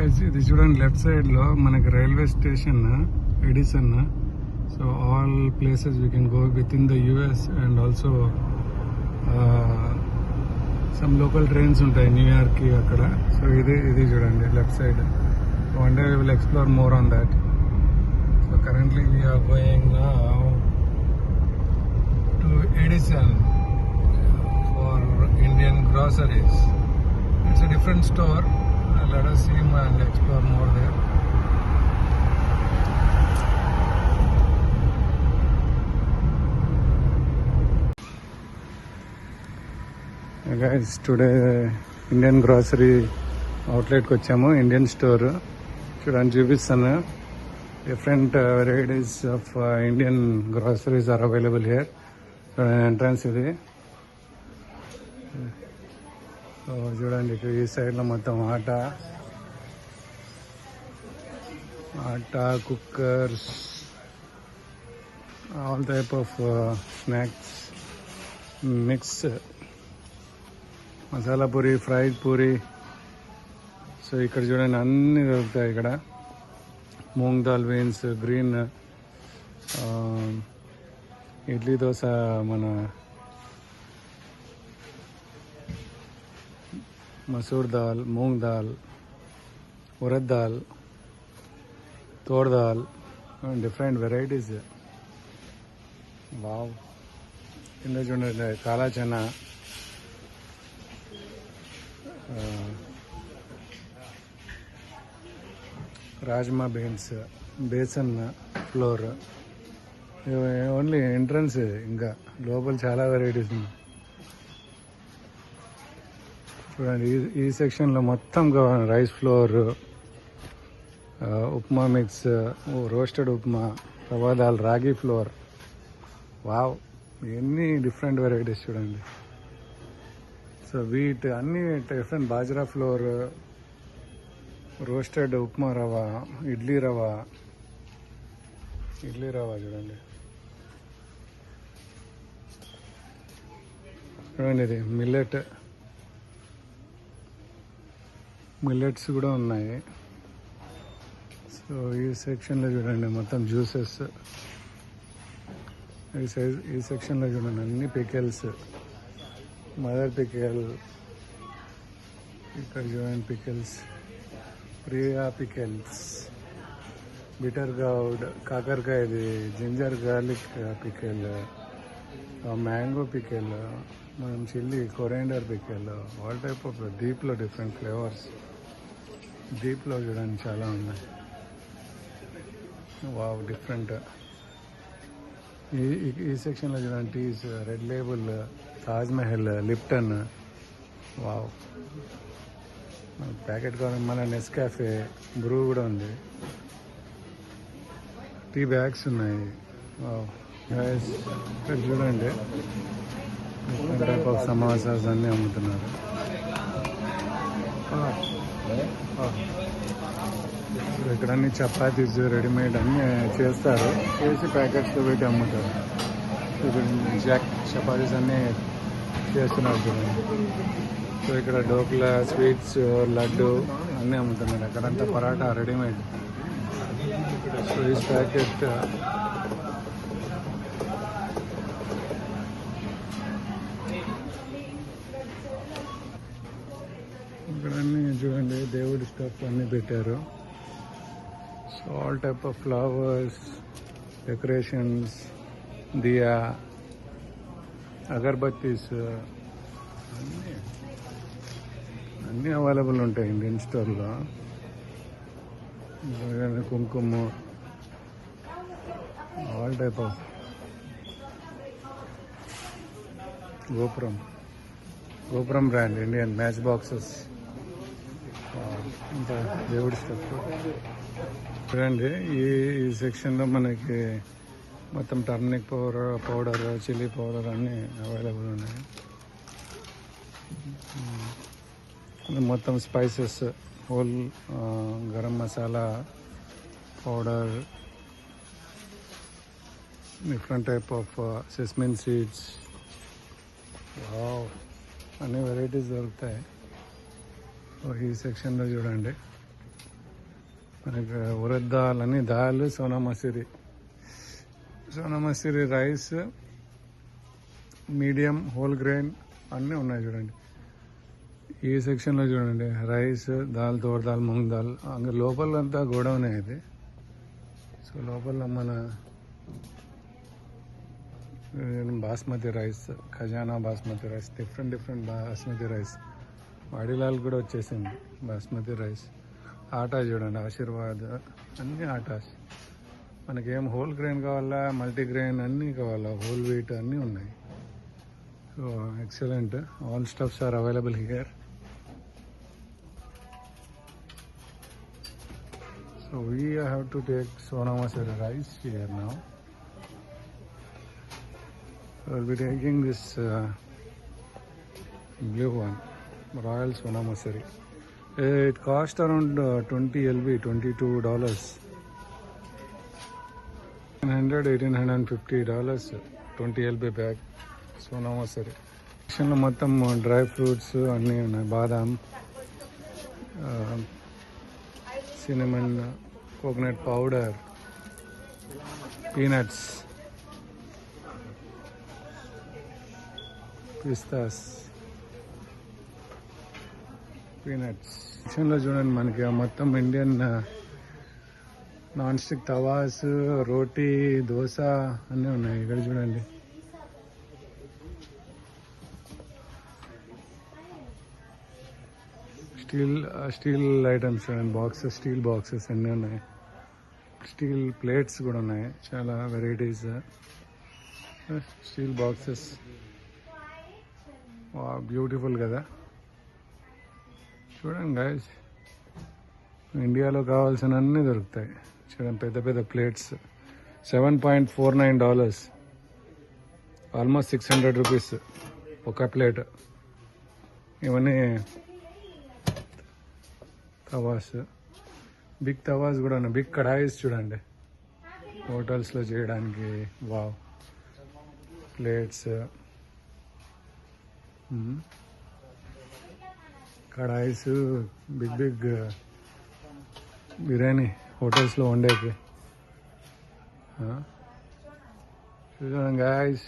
ఇది చూడండి, left side లో మనకి railway station Edison. So all places we can go with in the US and also some local trains ఉంటాయి New York కి అక్కడ. సో ఇది చూడండి left side. One day will explore more on that. So currently we're going to Edison for Indian groceries. It's a different store. Let us see and explore more there. Guys, today Indian grocery outlet కి వచ్చాము. Indian store చూడండి, చూపిస్తాను. Different varieties of Indian groceries are available here. Entrance ఇది. చూడండి, ఈ side లో మొత్తం atta, cookers, all type of snacks, mix, masala puri, fried puri. So ఇక్కడ చూడండి అన్ని దొరుకుతాయి ఇక్కడ. మూంగ్ దాల్, బీన్స్, గ్రీన్, ఇడ్లీ, దోశ, మన masoor dal, moong dal, urad dal, toor dal, different varieties. Wow. కింద చూడండి kala chana, rajma beans, besan flour. Only entrance, ఇంకా లోపల చాలా వెరైటీస్ ఉన్నాయి. చూడండి ఈ సెక్షన్లో మొత్తం rice flour, upma mix, roasted upma, rava dal, ragi flour. Wow, ఎన్ని డిఫరెంట్ వెరైటీస్ చూడండి. సో వీట్ అన్ని different, bajra flour, roasted upma rava, idli rava చూడండి. చూడండి ఇది మిల్లెట్స్ కూడా ఉన్నాయి. సో ఈ సెక్షన్లో చూడండి మొత్తం జ్యూసెస్. ఈ సెక్షన్లో చూడండి అన్ని పికెల్స్, మదర్ పికెల్, ఇక్కడ చూడండి pickles, Priya pickles, bitter gourd, కాకరకాయది, ginger garlic pickle, mango pickle, మనం chilli, coriander pickle, all type of డీప్లో డిఫరెంట్ ఫ్లేవర్స్. డీప్లో చూడండి చాలా ఉన్నాయి. Wow, different. ఈ సెక్షన్లో చూడండి teas, Red Label, Taj Mahal, Lipton. Wow, packet కావాలి. మన నెస్కాఫే, బ్రూ కూడా ఉంది. టీ బ్యాగ్స్ ఉన్నాయి. వావ్ గైస్, ఇక్కడ చూడండి డిఫరెంట్ టైప్ ఆఫ్ సమోసాస్ అన్నీ అమ్ముతున్నారు. ఇక్కడ అన్ని చపాతీస్ రెడీమేడ్ అన్నీ చేస్తారు, చేసి ప్యాకెట్స్లో పెట్టి అమ్ముతారు. ఇక్కడ చపాతీస్ అన్నీ చేస్తున్నారు చూడండి. సో ఇక్కడ డోక్లా, స్వీట్స్, లడ్డు అన్నీ అమ్ముతున్నారు. అక్కడంతా పరాటా రెడీమేడ్. సో ఈ ప్యాకెట్ ఇక్కడ అన్నీ చూడండి దేవుడి స్టఫ్ అన్నీ పెట్టారు. So all type of flowers, decorations, diya, agarbattis అన్నీ అవైలబుల్ ఉంటాయి ఇండియన్ స్టోర్లో. కుంకుమ, all type of Gopuram brand Indian match boxes, ఇంకా దేవుడి స్టఫ్ చూడండి. ఈ సెక్షన్లో మనకి మొత్తం టర్మరిక్ పౌడర్, చిల్లీ పౌడర్ అన్నీ అవైలబుల్ ఉన్నాయి. మొత్తం spices, whole garam masala powder, different type of sesame seeds. అన్ని వెరైటీస్ దొరుకుతాయి. ఈ సెక్షన్లో చూడండి మనకి ఉరద్ దాల్ అని dal, Sona Masoori rice, medium, whole grain అన్నీ ఉన్నాయి చూడండి. ఈ సెక్షన్లో చూడండి రైస్, దాల్, తోర్ దాల్, మూంగ్ దాల్. అంగ లోపలంతా గోడౌనే ఇది. సో లోపల మన బాస్మతి రైస్, ఖజానా basmati rice, different basmati rice. Vadilal కూడా వచ్చేసింది బాస్మతి రైస్. ఆటా చూడండి, ఆశీర్వాద్, అన్ని ఆటాస్. మనకేం హోల్ గ్రెయిన్ కావాలా, మల్టీగ్రెయిన్ అన్నీ కావాలా, హోల్ వీట్ అన్నీ ఉన్నాయి. So excellent, all stuffs are available here. So we have to take Sona Masoori rice here now. So I'll be taking this blue one, Royal Sona Masuri. It cost around 20 LB, $22. $1850, 20 LB bag, Sona Masuri. సెక్షన్లో మొత్తం dry fruits అన్నీ ఉన్నాయి. బాదాం, cinnamon, coconut powder, peanuts, పిస్తాస్, peanuts. సెక్షన్లో చూడండి మనకి మొత్తం Indian non stick tawas, రోటీ, దోశ అన్నీ ఉన్నాయి. ఇక్కడ చూడండి స్టీల్ ఐటమ్స్ చూడండి, బాక్సెస్, స్టీల్ బాక్సెస్ అన్నీ ఉన్నాయి. స్టీల్ ప్లేట్స్ కూడా ఉన్నాయి, చాలా వెరైటీస్. స్టీల్ బాక్సెస్, బ్యూటిఫుల్ కదా. చూడండి గైస్, ఇండియాలో కావాల్సిన అన్నీ దొరుకుతాయి. చూడండి పెద్ద ప్లేట్స్, $7.49, ఆల్మోస్ట్ 600 రూపీస్ ఒక ప్లేట్. ఇవన్నీ తవాస్, బిగ్ తవాస్ కూడా ఉన్నాయి. బిగ్ కడాయిస్ చూడండి, హోటల్స్లో చేయడానికి. Wow, plates, kadais, big biryani హోటల్స్లో వండేకి. చూడండి guys,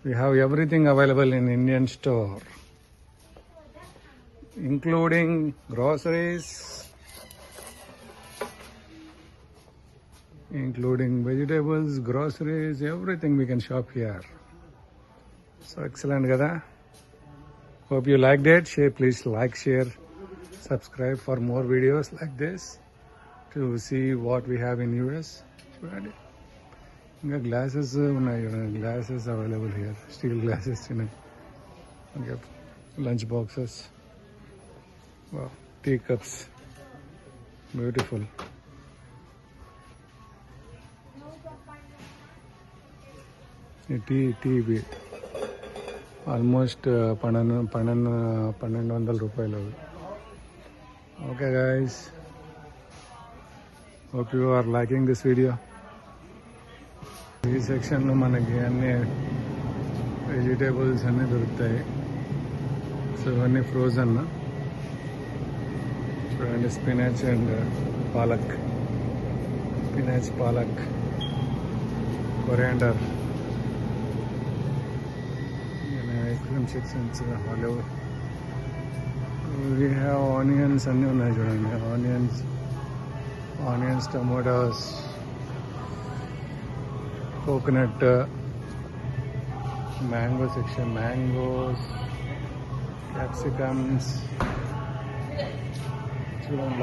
we have everything available in Indian store, including groceries, including vegetables, groceries, everything we can shop here. So excellent kada. Hope you liked it. Please like, share, subscribe for more videos like this to see what we have in US. చూడండి ఇంకా glasses ఉన్నాయి చూడండి, glasses available here, steel glasses ఉన్నాయి. ఇంకా lunch boxes, tea cups, beautiful. TV almost 1200 రూపాయలు. Okay guys, hope you are liking this video. ఈ సెక్షన్లో మనకి అన్ని వెజిటేబుల్స్ అన్నీ దొరుకుతాయి. సో ఇవన్నీ ఫ్రోజన్. చూడండి spinach and palak, spinach, palak, coriander, sections all over. We have onions అన్నీ ఉన్నాయి చూడండి, onions, tomatoes, coconut, mango section, mangoes, capsicums చూడండి.